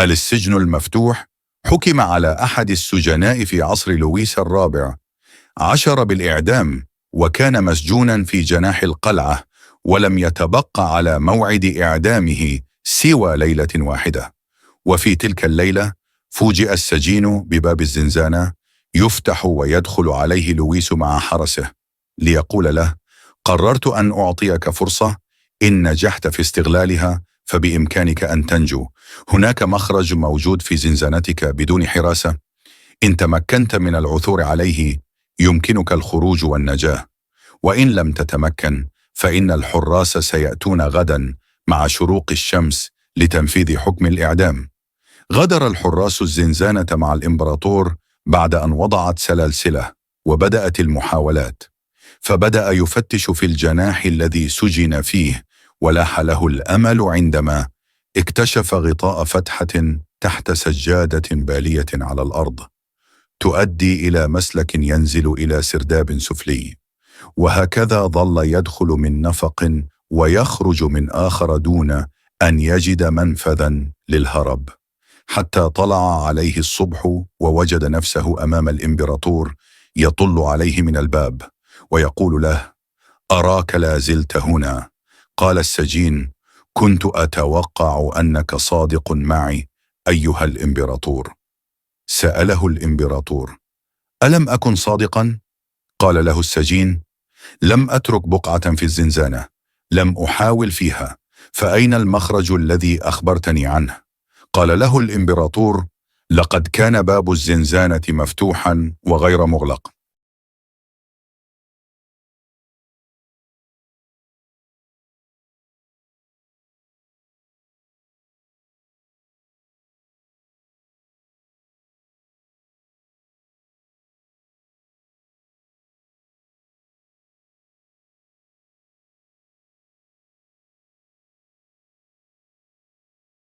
السجن المفتوح حكم على أحد السجناء في عصر لويس الرابع 10 بالإعدام، وكان مسجونا في جناح القلعة، ولم يتبقى على موعد إعدامه سوى ليلة واحدة. وفي تلك الليلة فوجئ السجين بباب الزنزانة يفتح ويدخل عليه لويس مع حرسه ليقول له: قررت أن أعطيك فرصة، إن نجحت في استغلالها فبإمكانك أن تنجو. هناك مخرج موجود في زنزانتك بدون حراسة، إن تمكنت من العثور عليه يمكنك الخروج والنجاة، وإن لم تتمكن فإن الحراس سيأتون غدا مع شروق الشمس لتنفيذ حكم الإعدام. غادر الحراس الزنزانة مع الإمبراطور بعد أن وضعت سلاسله، وبدأت المحاولات، فبدأ يفتش في الجناح الذي سجن فيه، ولاح له الأمل عندما اكتشف غطاء فتحة تحت سجادة بالية على الأرض تؤدي إلى مسلك ينزل إلى سرداب سفلي، وهكذا ظل يدخل من نفق ويخرج من آخر دون أن يجد منفذا للهرب، حتى طلع عليه الصبح ووجد نفسه أمام الإمبراطور يطل عليه من الباب ويقول له: أراك لا زلت هنا. قال السجين: كنت أتوقع أنك صادق معي أيها الإمبراطور. سأله الإمبراطور: ألم أكن صادقا؟ قال له السجين: لم أترك بقعة في الزنزانة، لم أحاول فيها، فأين المخرج الذي أخبرتني عنه؟ قال له الإمبراطور: لقد كان باب الزنزانة مفتوحا وغير مغلق،